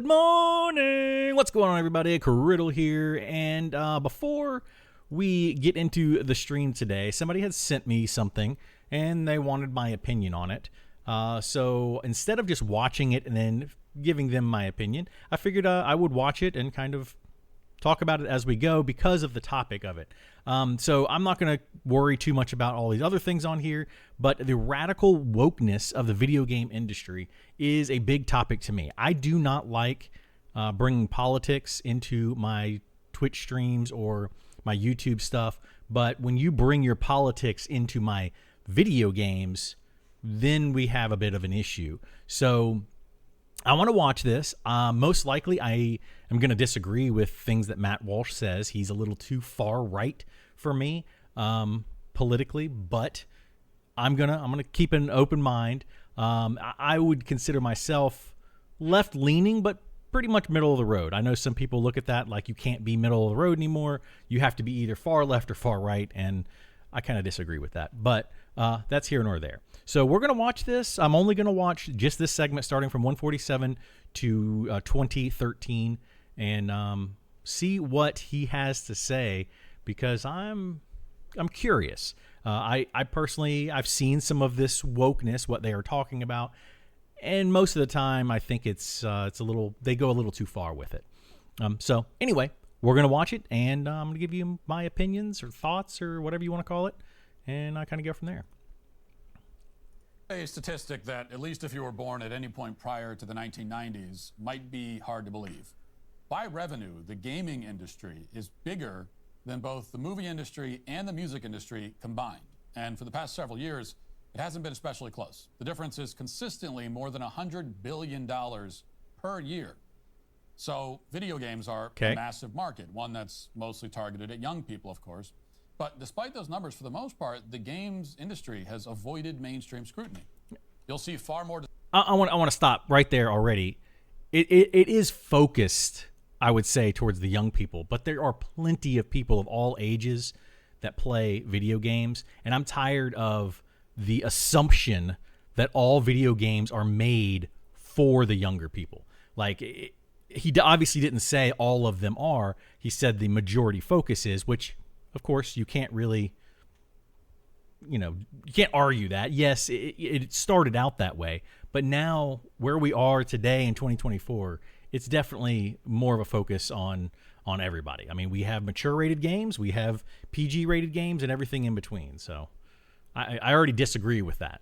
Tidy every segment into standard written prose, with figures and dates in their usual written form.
Good morning! What's going on, everybody? Kriddle here, and before we get into the stream today, somebody had sent me something, and they wanted my opinion on it. So instead of just watching it and then giving them my opinion, I figured I would watch it and kind of talk about it as we go because of the topic of it. So I'm not going to worry too much about all these other things on here, but the radical wokeness of the video game industry is a big topic to me. I do not like bringing politics into my Twitch streams or my YouTube stuff, but when you bring your politics into my video games, then we have a bit of an issue. So I want to watch this. Most likely, I am going to disagree with things that Matt Walsh says. He's a little too far right for me politically, but I'm gonna keep an open mind. I would consider myself left leaning, but pretty much middle of the road. I know some people look at that like you can't be middle of the road anymore. You have to be either far left or far right, and I kind of disagree with that. But that's here nor there. So we're going to watch this. I'm only going to watch just this segment starting from 147 to 2013 and see what he has to say because I'm curious. I personally, I've seen some of this wokeness, what they are talking about, and most of the time I think it's a little, they go a little too far with it. So anyway, we're going to watch it, and I'm going to give you my opinions or thoughts or whatever you want to call it, and I kind of go from there. A statistic that, at least if you were born at any point prior to the 1990s, might be hard to believe. By revenue, the gaming industry is bigger than both the movie industry and the music industry combined. And for the past several years, it hasn't been especially close. The difference is consistently more than $100 billion per year. So video games are a massive market, one that's mostly targeted at young people, of course. But despite those numbers, for the most part, the games industry has avoided mainstream scrutiny. You'll see far more. I want to stop right there already. It is focused, I would say, towards the young people, but there are plenty of people of all ages that play video games, and I'm tired of the assumption that all video games are made for the younger people. Like, he obviously didn't say all of them are. He said the majority focus is, which, of course, you can't really, you can't argue that. Yes, it started out that way, but now where we are today in 2024, it's definitely more of a focus on everybody. I mean, we have mature rated games, we have PG rated games, and everything in between. So I already disagree with that.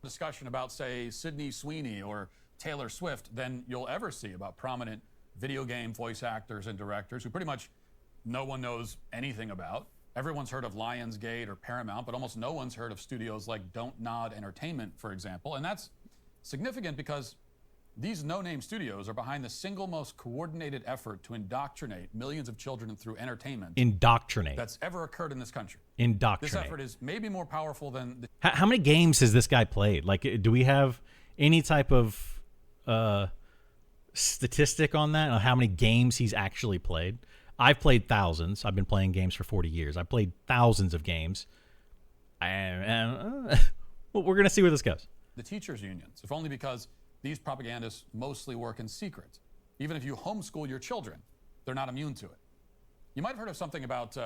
Discussion about, say, Sydney Sweeney or Taylor Swift than you'll ever see about prominent video game voice actors and directors who pretty much no one knows anything about. Everyone's heard of Lionsgate or Paramount, but almost no one's heard of studios like Don't Nod Entertainment, for example. And that's significant because these no-name studios are behind the single most coordinated effort to indoctrinate millions of children through entertainment. Indoctrinate. That's ever occurred in this country. Indoctrinate. This effort is maybe more powerful than... How many games has this guy played? Like, do we have any type of statistic on that? On how many games he's actually played? I've played thousands. I've been playing games for 40 years. I've played thousands of games. Well, we're going to see where this goes. The teachers' unions, if only because these propagandists mostly work in secret. Even if you homeschool your children, they're not immune to it. You might have heard of something about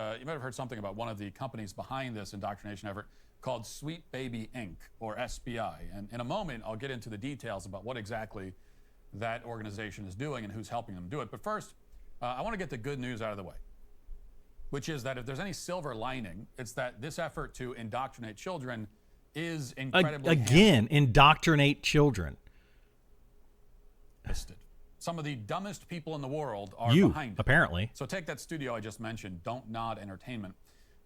one of the companies behind this indoctrination effort called Sweet Baby Inc. or SBI. And in a moment, I'll get into the details about what exactly that organization is doing and who's helping them do it. But first, I want to get the good news out of the way, which is that if there's any silver lining, it's that this effort to indoctrinate children is incredibly indoctrinate children. Some of the dumbest people in the world are behind it. Apparently. So take that studio I just mentioned, Don't Nod Entertainment.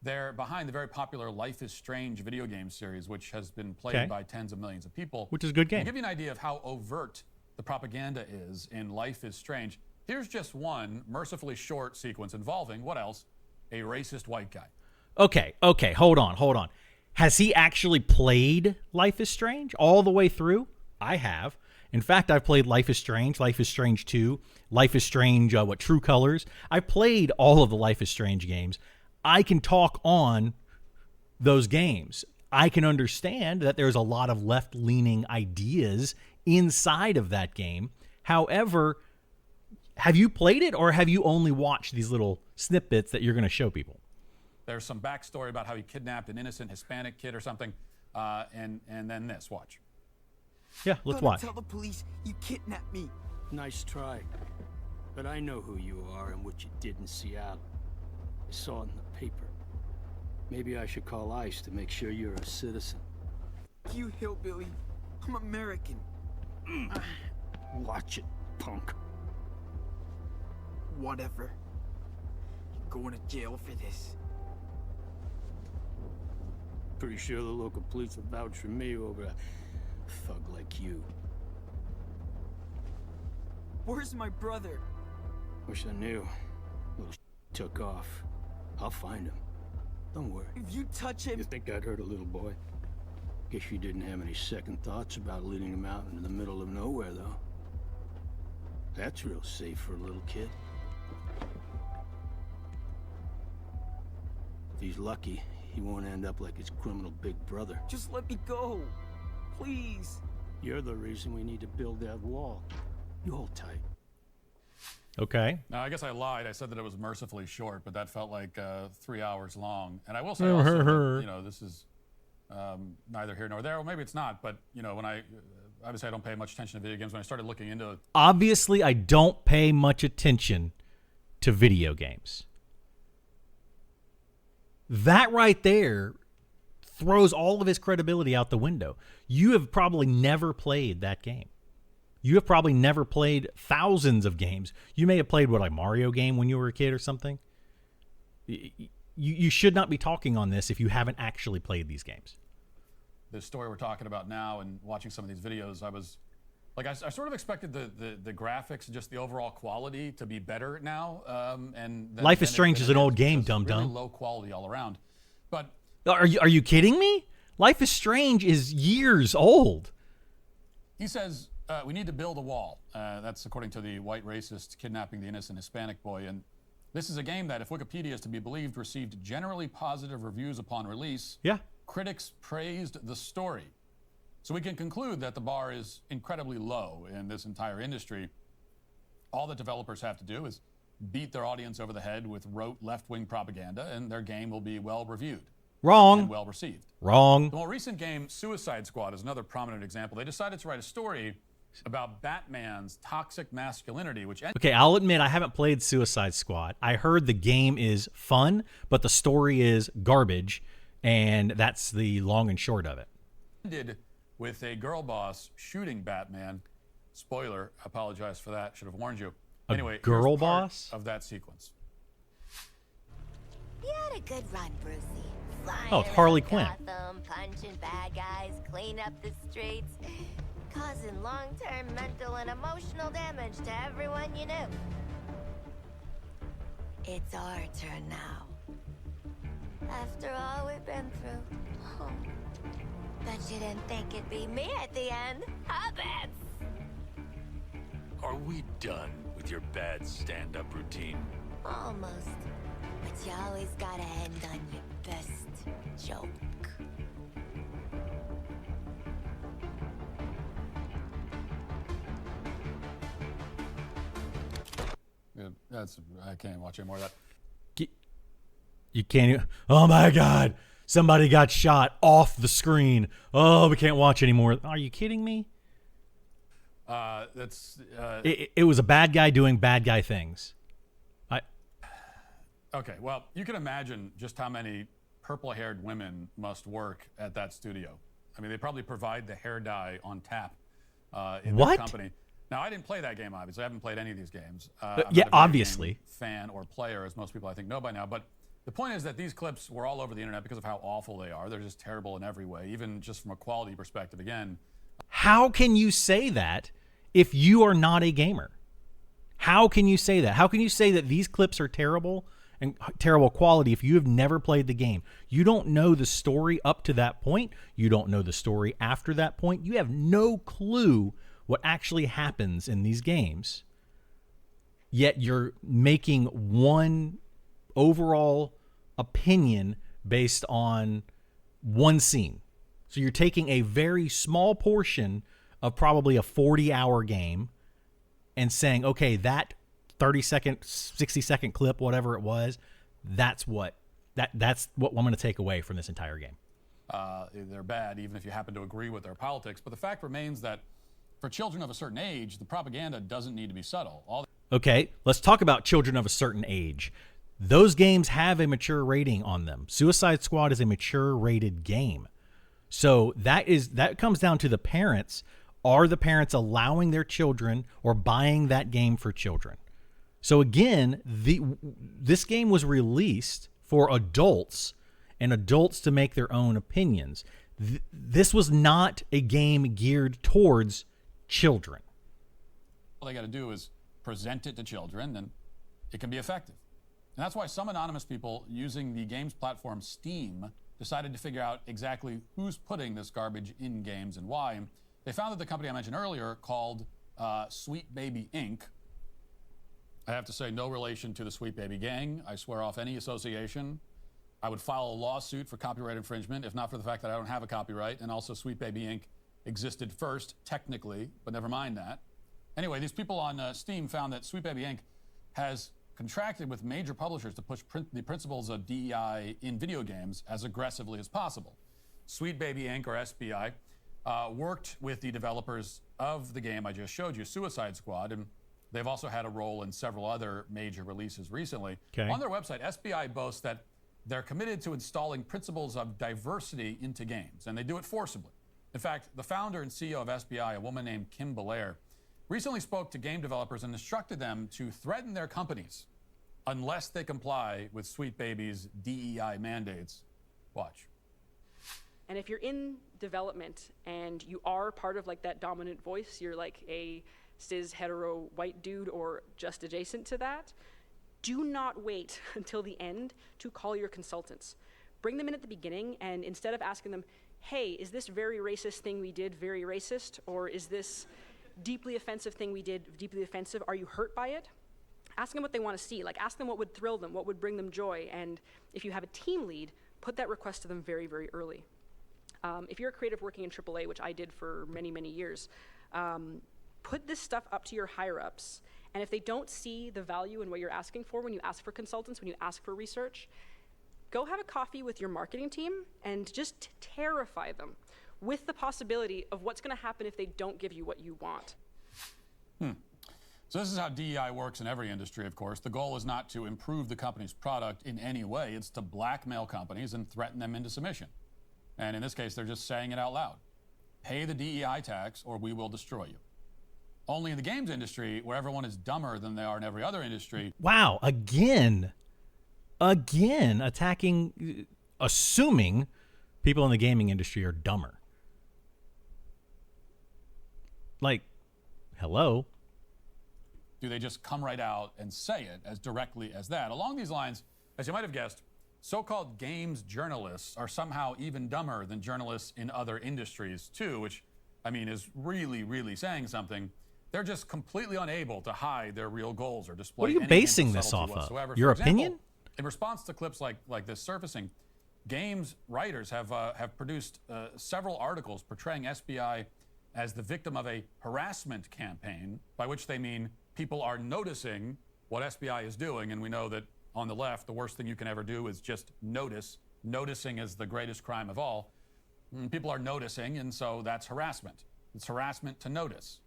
They're behind the very popular Life is Strange video game series, which has been played by tens of millions of people. Which is a good game. To give you an idea of how overt the propaganda is in Life is Strange, here's just one mercifully short sequence involving, what else? A racist white guy. Okay, hold on. Has he actually played Life is Strange all the way through? I have. In fact, I've played Life is Strange 2, Life is Strange, True Colors. I played all of the Life is Strange games. I can talk on those games. I can understand that there's a lot of left-leaning ideas inside of that game. However, have you played it, or have you only watched these little snippets that you're going to show people? There's some backstory about how he kidnapped an innocent Hispanic kid or something, and then this. Watch. Yeah, let's watch. Tell the police you kidnapped me. Nice try. But I know who you are and what you did in Seattle. I saw it in the paper. Maybe I should call ICE to make sure you're a citizen. You hillbilly. I'm American. Watch it, punk. Whatever. You're going to jail for this. Pretty sure the local police will vouch for me over a thug like you. Where's my brother? Wish I knew. Little took off. I'll find him. Don't worry. If you touch him... You think I'd hurt a little boy? Guess you didn't have any second thoughts about leading him out into the middle of nowhere, though. That's real safe for a little kid. If he's lucky, he won't end up like his criminal big brother. Just let me go. Please. You're the reason we need to build that wall. You hold tight. Okay. Now, I guess I lied. I said that it was mercifully short, but that felt like 3 hours long. And I will say also that, this is neither here nor there. Well, maybe it's not, but, when obviously I don't pay much attention to video games. When I started looking into it. Obviously, I don't pay much attention to video games. That right there throws all of his credibility out the window. You have probably never played that game. You have probably never played thousands of games. You may have played, a Mario game when you were a kid or something. You should not be talking on this if you haven't actually played these games. The story we're talking about now and watching some of these videos, I was like, I sort of expected the graphics and just the overall quality to be better now. Life is Strange is an old game, dum-dum. Really low quality all around. But are you kidding me? Life is Strange is years old. He says we need to build a wall. That's according to the white racist kidnapping the innocent Hispanic boy. And this is a game that, if Wikipedia is to be believed, received generally positive reviews upon release. Yeah. Critics praised the story. So we can conclude that the bar is incredibly low in this entire industry. All the developers have to do is beat their audience over the head with rote left-wing propaganda, and their game will be well-reviewed. Wrong. And well-received. Wrong. The more recent game, Suicide Squad, is another prominent example. They decided to write a story about Batman's toxic masculinity, which... Okay, I'll admit I haven't played Suicide Squad. I heard the game is fun, but the story is garbage, and that's the long and short of it. Ended with a girl boss shooting Batman. Spoiler, I apologize for that. Should have warned you. Anyway, girl here's part boss of that sequence. You had a good run, Brucey. Flying Oh, it's Harley Quinn. Gotham, punching bad guys, clean up the streets, causing long-term mental and emotional damage to everyone you knew. It's our turn now. After all we've been through. Oh. Bet you didn't think it'd be me at the end, huh, Bats? Are we done with your bad stand-up routine? Almost. But you always gotta end on your best joke. Yeah, I can't watch any more of that. You can't even... Oh, my God. Somebody got shot off the screen. Oh, we can't watch anymore. Are you kidding me? It was a bad guy doing bad guy things. Okay, well, you can imagine just how many purple-haired women must work at that studio. I mean, they probably provide the hair dye on tap in their company. Now, I didn't play that game, obviously. I haven't played any of these games. I'm not a video obviously. game fan or player, as most people I think know by now. But the point is that these clips were all over the internet because of how awful they are. They're just terrible in every way, even just from a quality perspective. Again, how can you say that if you are not a gamer? How can you say that? How can you say that these clips are terrible and terrible quality if you have never played the game? You don't know the story up to that point. You don't know the story after that point. You have no clue what actually happens in these games. Yet you're making one overall opinion based on one scene. So you're taking a very small portion of probably a 40-hour game and saying, okay, that 30-second, 60-second clip, whatever it was. That's what I'm going to take away from this entire game. They're bad, even if you happen to agree with their politics. But the fact remains that for children of a certain age, the propaganda doesn't need to be subtle. Okay, let's talk about children of a certain age. Those games have a mature rating on them. Suicide Squad is a mature rated game. So that comes down to the parents. Are the parents allowing their children or buying that game for children? So again, this game was released for adults and adults to make their own opinions. This was not a game geared towards children. All they got to do is present it to children, and it can be effective. And that's why some anonymous people using the games platform Steam decided to figure out exactly who's putting this garbage in games and why. And they founded the company I mentioned earlier called Sweet Baby Inc. I have to say, no relation to the Sweet Baby Gang. I swear off any association. I would file a lawsuit for copyright infringement, if not for the fact that I don't have a copyright. And also, Sweet Baby Inc. existed first, technically, but never mind that. Anyway, these people on Steam found that Sweet Baby Inc. has contracted with major publishers to push the principles of DEI in video games as aggressively as possible. Sweet Baby Inc., or SBI, worked with the developers of the game I just showed you, Suicide Squad, and they've also had a role in several other major releases recently. Okay. On their website, SBI boasts that they're committed to installing principles of diversity into games, and they do it forcibly. In fact, the founder and CEO of SBI, a woman named Kim Belair, recently spoke to game developers and instructed them to threaten their companies unless they comply with Sweet Baby's DEI mandates. Watch. And if you're in development and you are part of like that dominant voice, you're like a cis hetero white dude or just adjacent to that, do not wait until the end to call your consultants. Bring them in at the beginning, and instead of asking them, hey, is this very racist thing we did very racist? Or is this deeply offensive thing we did deeply offensive? Are you hurt by it? Ask them what they want to see. Like, ask them what would thrill them, what would bring them joy. And if you have a team lead, put that request to them very, very early. If you're a creative working in AAA, which I did for many, many years, put this stuff up to your higher-ups. And if they don't see the value in what you're asking for when you ask for consultants, when you ask for research, go have a coffee with your marketing team and just terrify them with the possibility of what's going to happen if they don't give you what you want. So this is how DEI works in every industry, of course. The goal is not to improve the company's product in any way. It's to blackmail companies and threaten them into submission. And in this case, they're just saying it out loud. Pay the DEI tax or we will destroy you. Only in the games industry, where everyone is dumber than they are in every other industry. Wow, again attacking, assuming people in the gaming industry are dumber. Like, hello? Do they just come right out and say it as directly as that? Along these lines, as you might have guessed, so-called games journalists are somehow even dumber than journalists in other industries too, which, I mean, is really, really saying something. They're just completely unable to hide their real goals or display. What are you any basing hint of this subtlety off whatsoever. of? Your For example, opinion? in response to clips like this surfacing, games writers have produced several articles portraying SBI as the victim of a harassment campaign, by which they mean people are noticing what SBI is doing, and we know that on the left, the worst thing you can ever do is just notice. Noticing is the greatest crime of all. People are noticing, and so that's harassment. It's harassment to notice.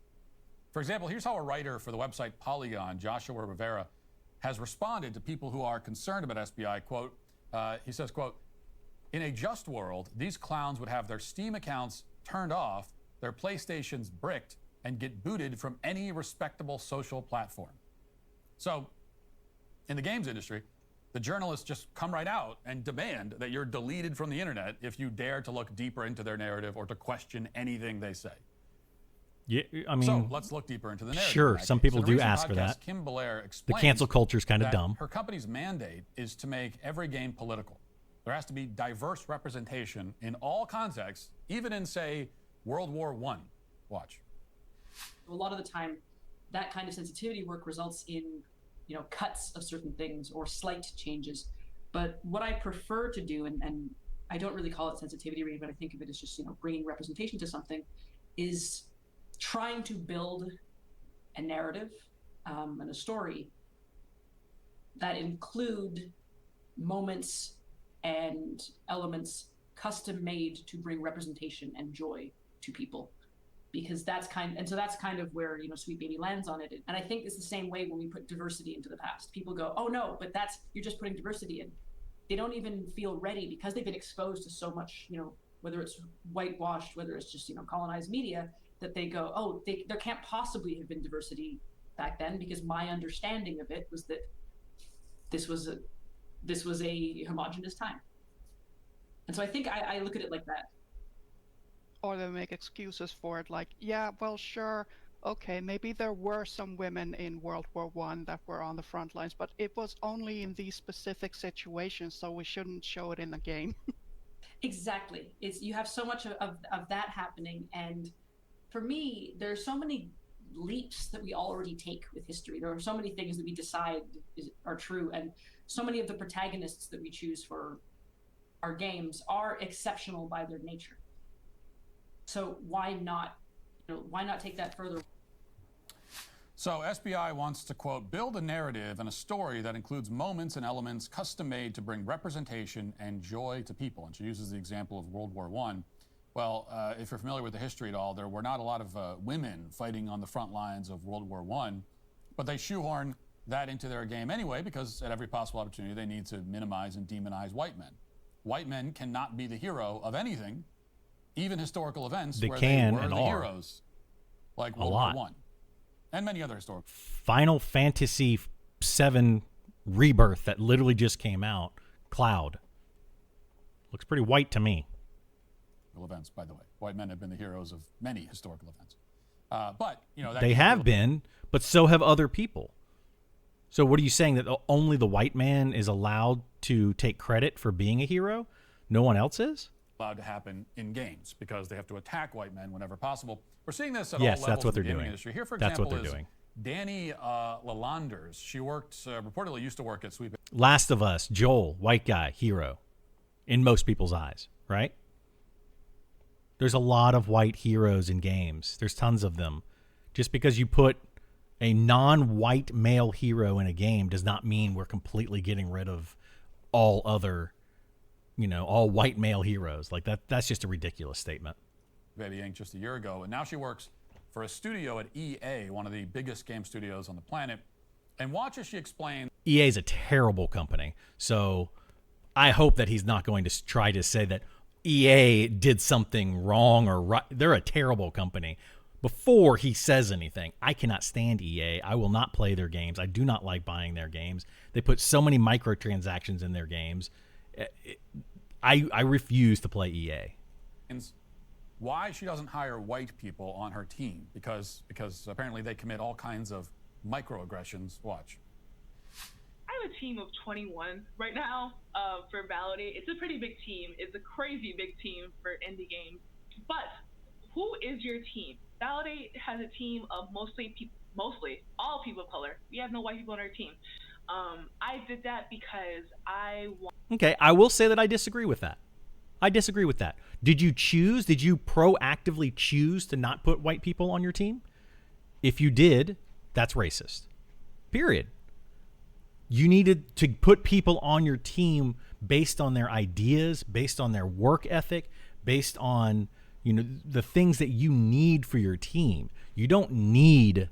For example, here's how a writer for the website Polygon, Joshua Rivera, has responded to people who are concerned about SBI. Quote, he says, quote, in a just world, these clowns would have their Steam accounts turned off, their PlayStations bricked, and get booted from any respectable social platform. So, in the games industry, the journalists just come right out and demand that you're deleted from the internet if you dare to look deeper into their narrative or to question anything they say. Yeah, I mean, so let's look deeper into the narrative. Sure, some people do ask for that. Kim Belair The explains cancel culture is kind of that dumb. her company's mandate is to make every game political. There has to be diverse representation in all contexts, even in, say, World War I. Watch. A lot of the time, that kind of sensitivity work results in, cuts of certain things or slight changes. But what I prefer to do, and I don't really call it sensitivity reading, but I think of it as just, bringing representation to something, is trying to build a narrative and a story that include moments and elements custom made to bring representation and joy to people, because that's kind of where, you know, Sweet Baby lands on it. And I think it's the same way when we put diversity into the past. People go, oh no, but you're just putting diversity in. They don't even feel ready because they've been exposed to so much, you know, whether it's whitewashed, whether it's just, you know, colonized media, that they go, oh, there can't possibly have been diversity back then, because my understanding of it was that this was a homogenous time. And so I think I look at it like that. Or they make excuses for it, like, yeah, well, sure, okay, maybe there were some women in World War I that were on the front lines, but it was only in these specific situations, so we shouldn't show it in the game. Exactly. You have so much of that happening, and for me, there's so many leaps that we already take with history. There are so many things that we decide are true, and so many of the protagonists that we choose for our games are exceptional by their nature. So why not take that further? So SBI wants to, quote, build a narrative and a story that includes moments and elements custom made to bring representation and joy to people. And she uses the example of World War I. Well, if you're familiar with the history at all, there were not a lot of women fighting on the front lines of World War I, but they shoehorn that into their game anyway, because at every possible opportunity they need to minimize and demonize white men. White men cannot be the hero of anything, even historical events where they were the heroes, like World War I, and many other historical. Final Fantasy VII Rebirth that literally just came out, Cloud. Looks pretty white to me. Events, by the way. White men have been the heroes of many historical events. But, you know, they have been, but so have other people. So what are you saying, that only the white man is allowed to take credit for being a hero? No one else is? Allowed to happen in games because they have to attack white men whenever possible. We're seeing this at all levels that's what of the they're gaming doing. industry. Here, for That's example, what they're is doing. Danny Lalanders. She reportedly used to work at Sweet. Last of Us, Joel, white guy, hero, in most people's eyes, right? There's a lot of white heroes in games. There's tons of them. Just because you put a non-white male hero in a game does not mean we're completely getting rid of all other, you know, all white male heroes. Like that's just a ridiculous statement. Baby Inc. just a year ago, and now she works for a studio at EA, one of the biggest game studios on the planet. And watch as she explains. EA is a terrible company, so I hope that he's not going to try to say that EA did something wrong or right. They're a terrible company. Before he says anything, I cannot stand EA. I will not play their games. I do not like buying their games. They put so many microtransactions in their games. I refuse to play EA. Why she doesn't hire white people on her team, because apparently they commit all kinds of microaggressions. Watch. I have a team of 21 right now for Validate. It's a pretty big team. It's a crazy big team for indie games. But who is your team? Validate has a team of mostly all people of color. We have no white people on our team. I did that because I want. Okay, I will say that I disagree with that. Did you proactively choose to not put white people on your team? If you did, that's racist. Period. You needed to put people on your team based on their ideas, based on their work ethic, based on, you know, the things that you need for your team. You don't need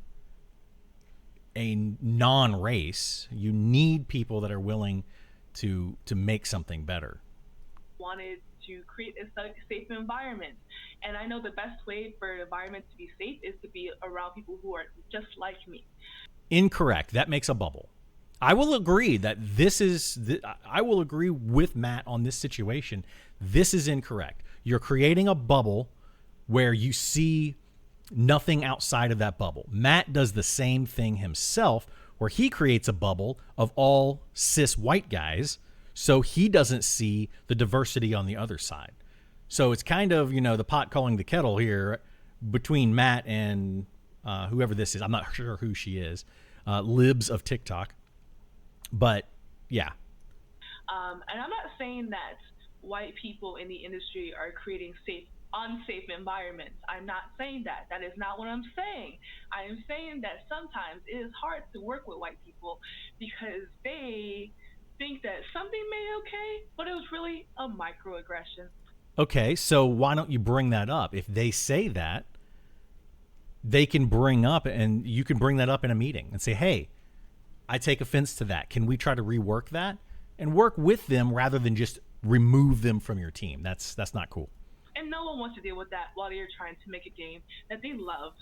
a non-race. You need people that are willing to make something better. Wanted to create a safe environment, and I know the best way for an environment to be safe is to be around people who are just like me. Incorrect. That makes a bubble. I will agree that I will agree with Matt on this situation. This is incorrect. You're creating a bubble where you see nothing outside of that bubble. Matt does the same thing himself, where he creates a bubble of all cis white guys, so he doesn't see the diversity on the other side. So it's kind of, you know, the pot calling the kettle here between Matt and whoever this is. I'm not sure who she is. Libs of TikTok. But, yeah. And I'm not saying that white people in the industry are creating safe unsafe environments. I'm not saying that. That is not what I'm saying. I am saying that sometimes it is hard to work with white people because they think that something may be okay, but it was really a microaggression. Okay, so why don't you bring that up? If they say that, they can bring up, and you can bring that up in a meeting and say, hey, I take offense to that. Can we try to rework that? And work with them rather than just remove them from your team. That's not cool. And no one wants to deal with that while you're trying to make a game that they love.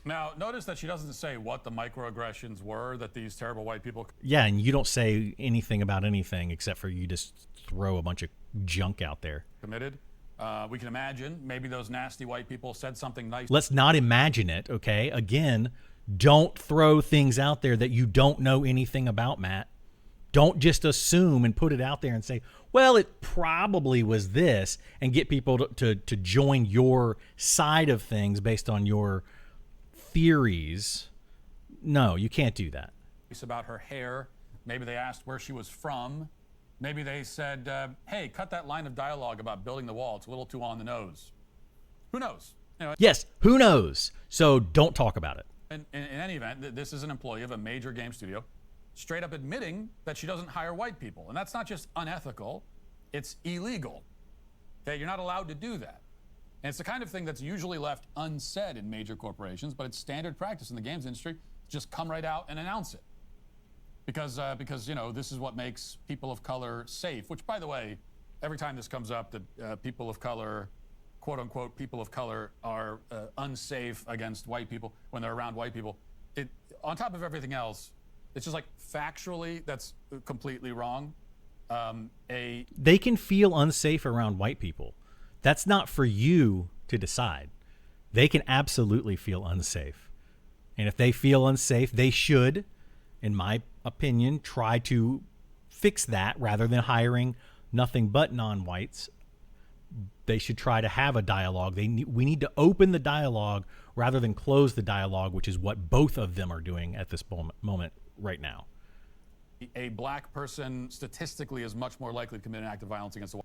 Now, notice that she doesn't say what the microaggressions were that these terrible white people. Yeah, and you don't say anything about anything except for you just throw a bunch of junk out there. Committed. We can imagine maybe those nasty white people said something nice. Let's not imagine it, okay? Again, don't throw things out there that you don't know anything about, Matt. Don't just assume and put it out there and say, well, it probably was this, and get people to join your side of things based on your theories. No, you can't do that. About her hair. Maybe they asked where she was from. Maybe they said, hey, cut that line of dialogue about building the wall. It's a little too on the nose. Who knows? Anyway, yes, who knows? So don't talk about it. In any event, this is an employee of a major game studio straight up admitting that she doesn't hire white people. And that's not just unethical, it's illegal. Okay, you're not allowed to do that. And it's the kind of thing that's usually left unsaid in major corporations, but it's standard practice in the games industry to just come right out and announce it. Because you know, this is what makes people of color safe, which, by the way, every time this comes up, that people of color, quote unquote, people of color are unsafe against white people when they're around white people. On top of everything else, it's just like factually, that's completely wrong. They can feel unsafe around white people. That's not for you to decide. They can absolutely feel unsafe. And if they feel unsafe, they should, in my opinion, try to fix that rather than hiring nothing but non-whites. They should try to have a dialogue. We need to open the dialogue rather than close the dialogue, which is what both of them are doing at this moment right now. A black person statistically is much more likely to commit an act of violence against a white.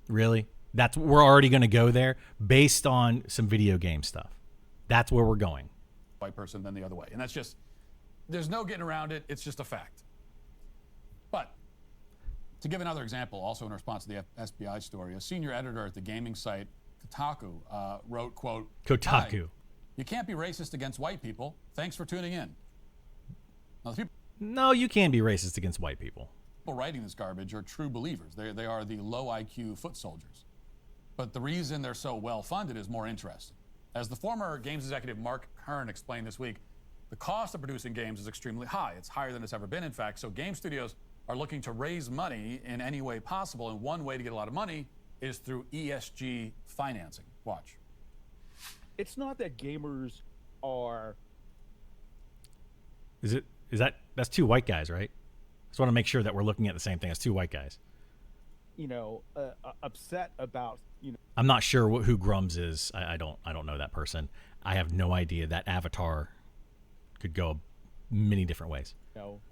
Really? We're already going to go there based on some video game stuff. That's where we're going. White person than the other way. And that's just, there's no getting around it. It's just a fact. But to give another example, also in response to the SBI story, a senior editor at the gaming site Kotaku wrote, quote, Kotaku. You can't be racist against white people. Thanks for tuning in. Now, the No, you can be racist against white people. people writing this garbage are true believers. They are the low IQ foot soldiers. But the reason they're so well funded is more interesting. As the former games executive Mark Kern explained this week, the cost of producing games is extremely high. It's higher than it's ever been, in fact. So game studios are looking to raise money in any way possible. And one way to get a lot of money is through ESG financing. Watch. It's not that gamers are. That's two white guys, right? Just want to make sure that we're looking at the same thing as two white guys. Upset about, I'm not sure who Grums is. I don't know that person. I have no idea. That avatar could go many different ways.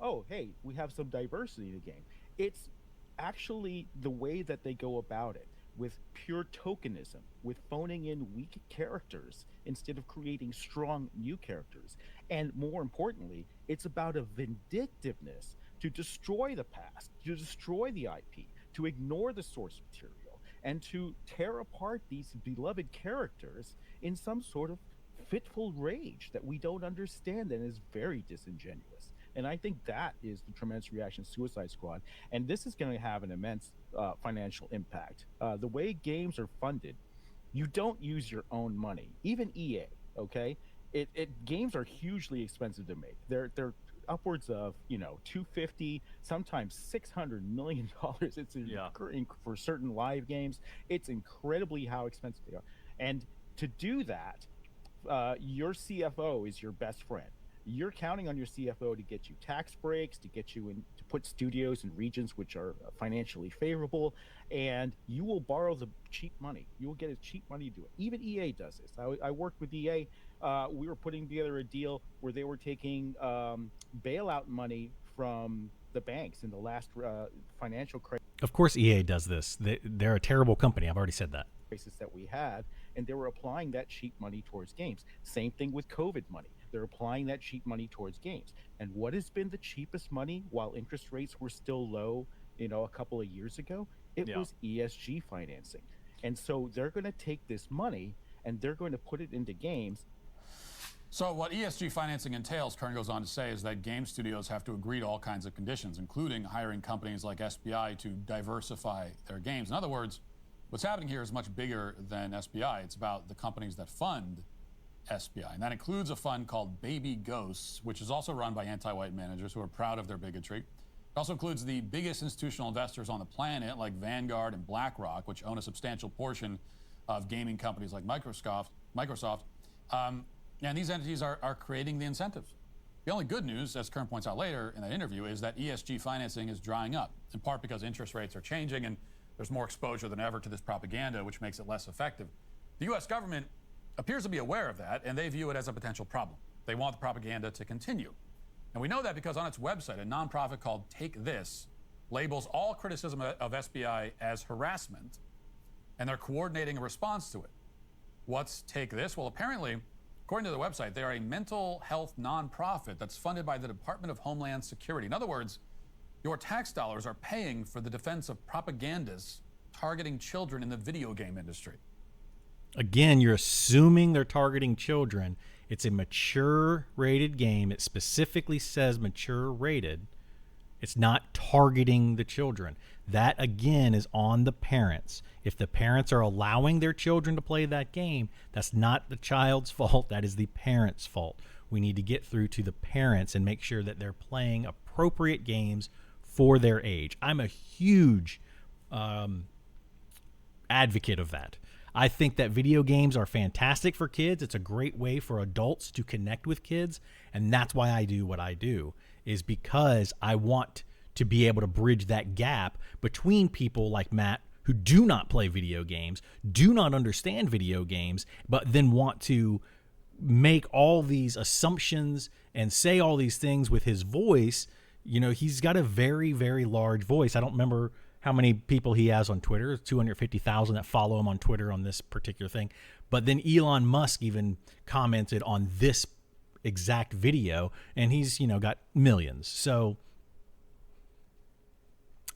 Oh, hey, we have some diversity in the game. It's actually the way that they go about it, with pure tokenism, with phoning in weak characters instead of creating strong new characters. And more importantly, it's about a vindictiveness to destroy the past, to destroy the IP, to ignore the source material, and to tear apart these beloved characters in some sort of fitful rage that we don't understand and is very disingenuous. And I think that is the tremendous reaction to Suicide Squad. And this is going to have an immense financial impact. The way games are funded, you don't use your own money. Even EA, okay? Games are hugely expensive to make. They're upwards of, $250, sometimes $600 million. It's for certain live games. It's incredibly how expensive they are. And to do that, your CFO is your best friend. You're counting on your CFO to get you tax breaks, to get you in, to put studios in regions which are financially favorable, and you will borrow the cheap money. You will get as cheap money to do it. Even EA does this. I worked with EA. We were putting together a deal where they were taking bailout money from the banks in the last financial crisis Of course, EA does this. They're a terrible company. I've already said that. that we had, and they were applying that cheap money towards games. Same thing with COVID money. They're applying that cheap money towards games. And what has been the cheapest money while interest rates were still low, a couple of years ago? It was ESG financing. And so they're going to take this money and they're going to put it into games. So what ESG financing entails, Kern goes on to say, is that game studios have to agree to all kinds of conditions, including hiring companies like SBI to diversify their games. In other words, what's happening here is much bigger than SBI. It's about the companies that fund SBI. And that includes a fund called Baby Ghosts, which is also run by anti-white managers who are proud of their bigotry. It also includes the biggest institutional investors on the planet, like Vanguard and BlackRock, which own a substantial portion of gaming companies like Microsoft. And these entities are creating the incentives. The only good news, as Kern points out later in that interview, is that ESG financing is drying up, in part because interest rates are changing and there's more exposure than ever to this propaganda, which makes it less effective. The U.S. government appears to be aware of that, and they view it as a potential problem. They want the propaganda to continue. And we know that because on its website, a nonprofit called Take This labels all criticism of SBI as harassment, and they're coordinating a response to it. What's Take This? Well, apparently, according to the website, they are a mental health nonprofit that's funded by the Department of Homeland Security. In other words, your tax dollars are paying for the defense of propagandists targeting children in the video game industry. Again, you're assuming they're targeting children. It's a mature rated game. It specifically says mature rated. It's not targeting the children. That, again, is on the parents. If the parents are allowing their children to play that game, that's not the child's fault. That is the parents' fault. We need to get through to the parents and make sure that they're playing appropriate games for their age. I'm a huge advocate of that. I think that video games are fantastic for kids. It's a great way for adults to connect with kids, and that's why I do what I do, is because I want to be able to bridge that gap between people like Matt who do not play video games, do not understand video games, but then want to make all these assumptions and say all these things with his voice. He's got a very, very large voice. I don't remember how many people he has on Twitter, 250,000 that follow him on Twitter on this particular thing. But then Elon Musk even commented on this exact video, and he's, got millions. So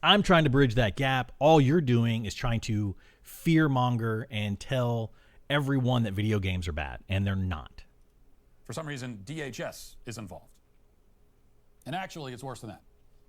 I'm trying to bridge that gap. All you're doing is trying to fearmonger and tell everyone that video games are bad, and they're not. For some reason, DHS is involved. And actually, it's worse than that.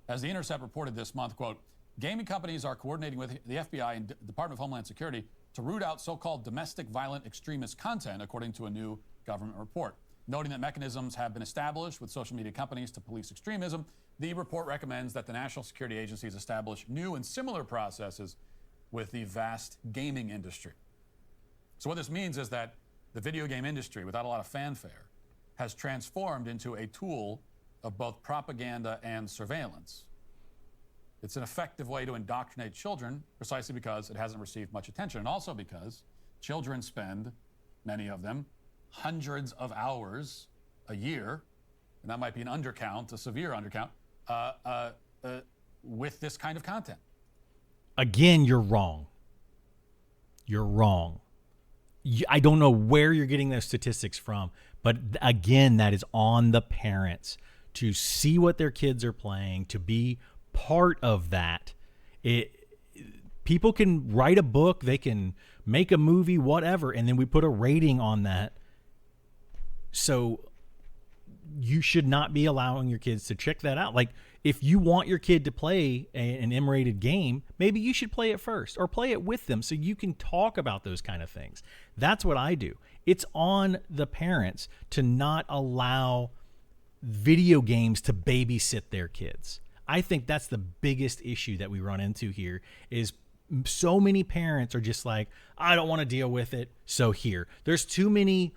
As The Intercept reported this month, quote, gaming companies are coordinating with the FBI and Department of Homeland Security to root out so-called domestic violent extremist content, according to a new government report. Noting that mechanisms have been established with social media companies to police extremism, the report recommends that the national security agencies establish new and similar processes with the vast gaming industry. So what this means is that the video game industry, without a lot of fanfare, has transformed into a tool of both propaganda and surveillance. It's an effective way to indoctrinate children precisely because it hasn't received much attention, and also because children spend, many of them, hundreds of hours a year, and that might be an undercount, a severe undercount, with this kind of content. Again, you're wrong. You're wrong. I don't know where you're getting those statistics from, but again, that is on the parents to see what their kids are playing, to be part of that. People can write a book, they can make a movie, whatever, and then we put a rating on that. So you should not be allowing your kids to check that out. Like, if you want your kid to play an M-rated game, maybe you should play it first or play it with them so you can talk about those kind of things. That's what I do. It's on the parents to not allow video games to babysit their kids. I think that's the biggest issue that we run into here, is so many parents are just like, I don't want to deal with it, so here. There's too many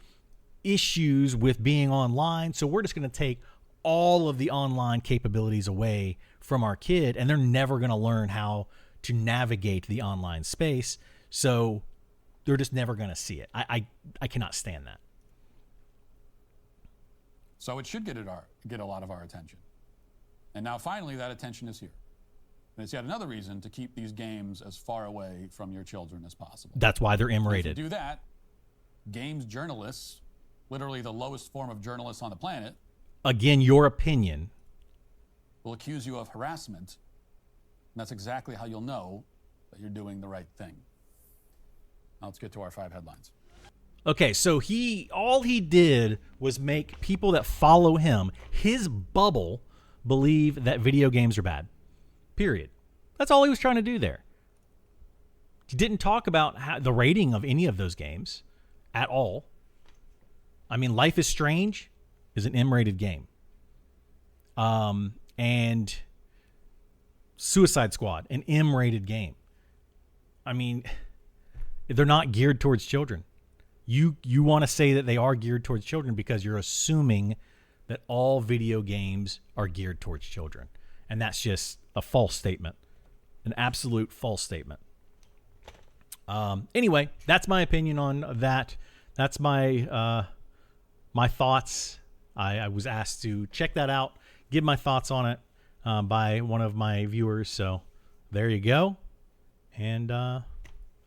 issues with being online, so we're just going to take all of the online capabilities away from our kid, and they're never going to learn how to navigate the online space, so they're just never going to see it. I cannot stand that. So it should get a lot of our attention. And now finally that attention is here. And it's yet another reason to keep these games as far away from your children as possible. That's why they're And if you M-rated. do that, games journalists, literally the lowest form of journalists on the planet, Again, your opinion. will accuse you of harassment. And that's exactly how you'll know that you're doing the right thing. Now let's get to our 5 headlines. Okay, so all he did was make people that follow him, his bubble, believe that video games are bad. Period. That's all he was trying to do there. He didn't talk about the rating of any of those games at all. I mean, Life is Strange is an M-rated game. And Suicide Squad, an M-rated game. I mean, they're not geared towards children. You want to say that they are geared towards children because you're assuming that all video games are geared towards children. And that's just a false statement. An absolute false statement. Anyway, that's my opinion on that. That's my my thoughts. I was asked to check that out, give my thoughts on it by one of my viewers. So there you go. And